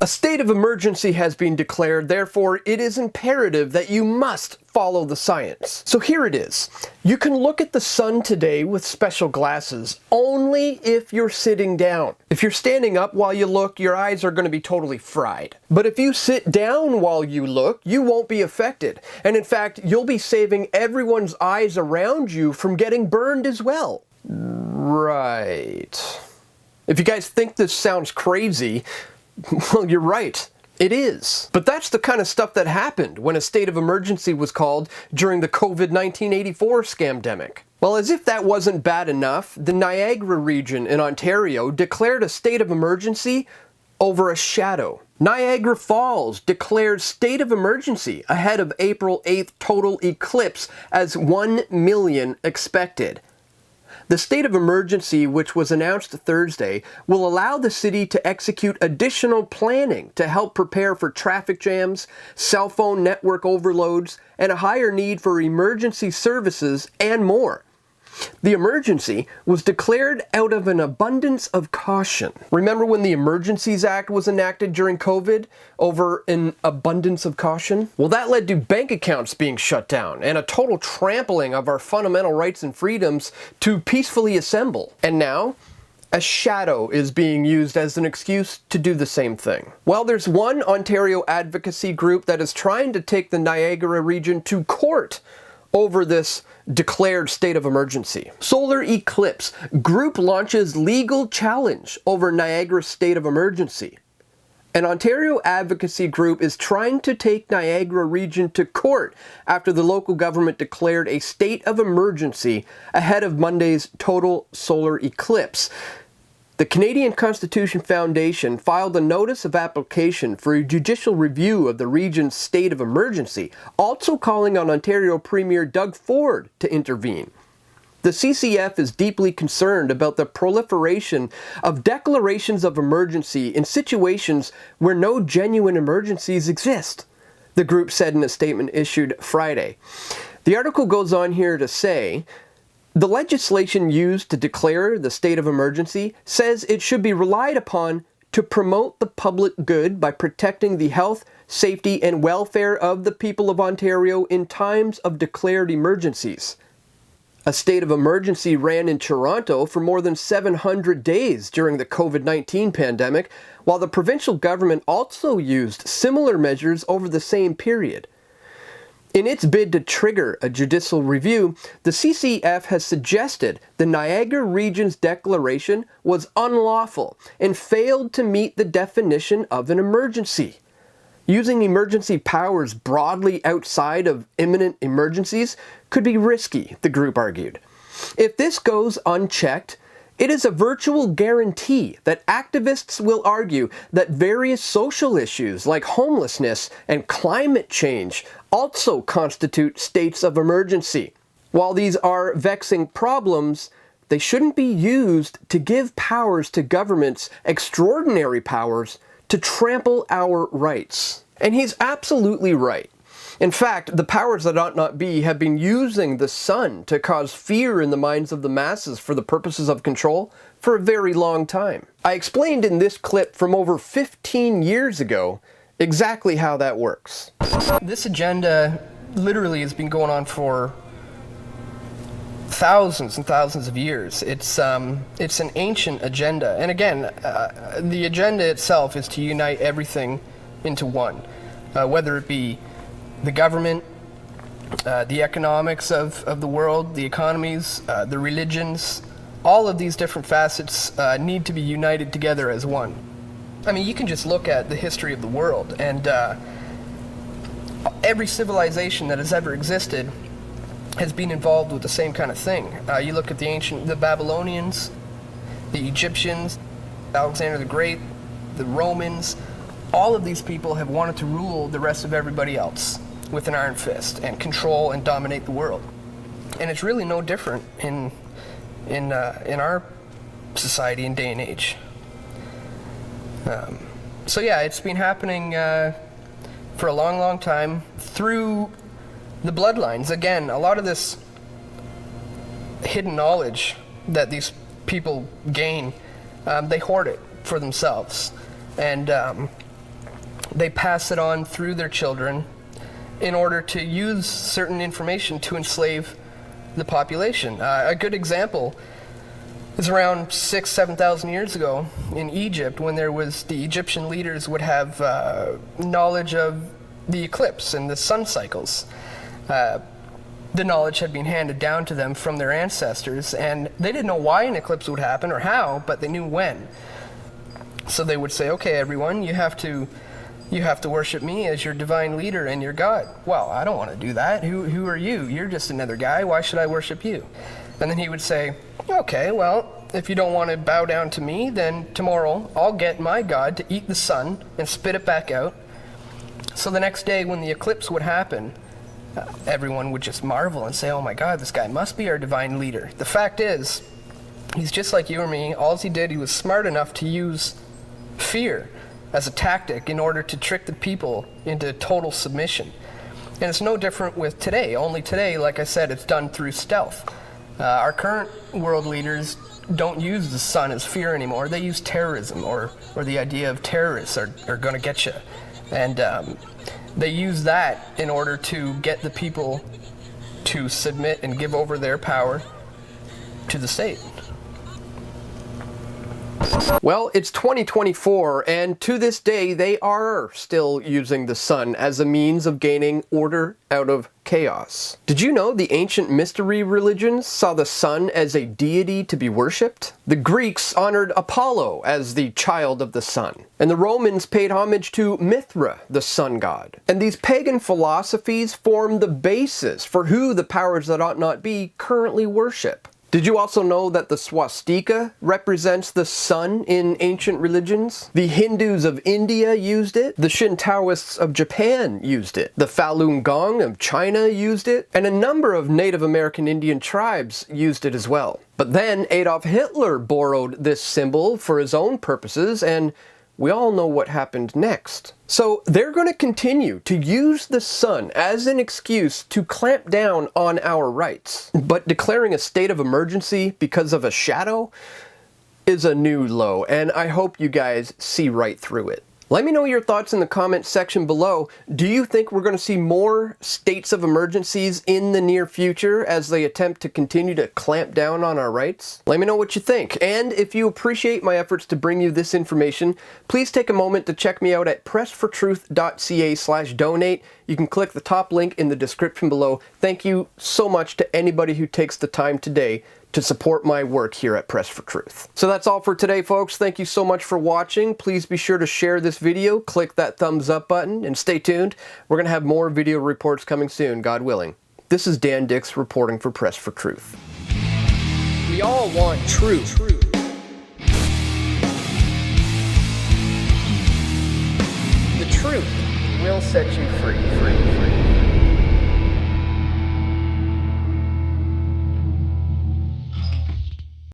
A state of emergency has been declared, therefore it is imperative that you must follow the science. So here it is. You can look at the sun today with special glasses only if you're sitting down. If you're standing up while you look, your eyes are going to be totally fried. But if you sit down while you look, you won't be affected. And in fact, you'll be saving everyone's eyes around you from getting burned as well. Right. If you guys think this sounds crazy, well, you're right. It is. But that's the kind of stuff that happened when a state of emergency was called during the COVID-19 84 scamdemic. Well, as if that wasn't bad enough, the Niagara region in Ontario declared a state of emergency over a shadow. Niagara Falls declared state of emergency ahead of April 8th total eclipse as 1 million expected. The state of emergency, which was announced Thursday, will allow the city to execute additional planning to help prepare for traffic jams, cell phone network overloads, and a higher need for emergency services and more. The emergency was declared out of an abundance of caution. Remember when the Emergencies Act was enacted during COVID over an abundance of caution? Well, that led to bank accounts being shut down and a total trampling of our fundamental rights and freedoms to peacefully assemble. And now, a shadow is being used as an excuse to do the same thing. Well, there's one Ontario advocacy group that is trying to take the Niagara region to court over this declared state of emergency. Solar Eclipse group launches legal challenge over Niagara's state of emergency. An Ontario advocacy group is trying to take Niagara region to court after the local government declared a state of emergency ahead of Monday's total solar eclipse. The Canadian Constitution Foundation filed a notice of application for a judicial review of the region's state of emergency, also calling on Ontario Premier Doug Ford to intervene. The CCF is deeply concerned about the proliferation of declarations of emergency in situations where no genuine emergencies exist, the group said in a statement issued Friday. The article goes on here to say, the legislation used to declare the state of emergency says it should be relied upon to promote the public good by protecting the health, safety, and welfare of the people of Ontario in times of declared emergencies. A state of emergency ran in Toronto for more than 700 days during the COVID-19 pandemic, while the provincial government also used similar measures over the same period. In its bid to trigger a judicial review, the CCF has suggested the Niagara region's declaration was unlawful and failed to meet the definition of an emergency. Using emergency powers broadly outside of imminent emergencies could be risky, the group argued. If this goes unchecked, it is a virtual guarantee that activists will argue that various social issues like homelessness and climate change also constitute states of emergency. While these are vexing problems, they shouldn't be used to give powers to governments, extraordinary powers, to trample our rights. And he's absolutely right. In fact, the powers that ought not be have been using the sun to cause fear in the minds of the masses for the purposes of control for a very long time. I explained in this clip from over 15 years ago exactly how that works. This agenda literally has been going on for thousands and thousands of years. It's an ancient agenda. And again, the agenda itself is to unite everything into one, whether it be the government, the economics of the world, the economies, the religions, all of these different facets need to be united together as one. I mean, you can just look at the history of the world, and every civilization that has ever existed has been involved with the same kind of thing. You look at the Babylonians, the Egyptians, Alexander the Great, the Romans. All of these people have wanted to rule the rest of everybody else with an iron fist and control and dominate the world. And it's really no different in our society and day and age. So yeah, it's been happening for a long, long time through the bloodlines. Again, a lot of this hidden knowledge that these people gain, they hoard it for themselves. and they pass it on through their children in order to use certain information to enslave the population. A good example is around 7,000 years ago in Egypt, when the Egyptian leaders would have knowledge of the eclipse and the sun cycles. The knowledge had been handed down to them from their ancestors, and they didn't know why an eclipse would happen or how, but they knew when. So they would say, okay, everyone, you have to worship me as your divine leader and your God. Well, I don't want to do that. Who are you? You're just another guy. Why should I worship you? And then he would say, okay, well, if you don't want to bow down to me, then tomorrow I'll get my God to eat the sun and spit it back out. So the next day when the eclipse would happen, everyone would just marvel and say, oh my God, this guy must be our divine leader. The fact is, he's just like you or me. All he did, he was smart enough to use fear as a tactic in order to trick the people into total submission. And it's no different with today. Only today, like I said, it's done through stealth. Our current world leaders don't use the sun as fear anymore. They use terrorism, or the idea of terrorists are going to get you. And they use that in order to get the people to submit and give over their power to the state. Well, it's 2024, and to this day, they are still using the sun as a means of gaining order out of chaos. Did you know the ancient mystery religions saw the sun as a deity to be worshipped? The Greeks honored Apollo as the child of the sun, and the Romans paid homage to Mithra, the sun god. And these pagan philosophies form the basis for who the powers that ought not be currently worship. Did you also know that the swastika represents the sun in ancient religions? The Hindus of India used it. The Shintoists of Japan used it. The Falun Gong of China used it. And a number of Native American Indian tribes used it as well. But then Adolf Hitler borrowed this symbol for his own purposes, and we all know what happened next. So they're going to continue to use the sun as an excuse to clamp down on our rights. But declaring a state of emergency because of a shadow is a new low, and I hope you guys see right through it. Let me know your thoughts in the comments section below. Do you think we're going to see more states of emergencies in the near future as they attempt to continue to clamp down on our rights? Let me know what you think. And if you appreciate my efforts to bring you this information, please take a moment to check me out at pressfortruth.ca/donate. You can click the top link in the description below. Thank you so much to anybody who takes the time today to support my work here at Press for Truth. So that's all for today, folks. Thank you so much for watching. Please be sure to share this video, click that thumbs up button, and stay tuned. We're going to have more video reports coming soon, God willing. This is Dan Dicks reporting for Press for Truth. We all want truth. The truth will set you free.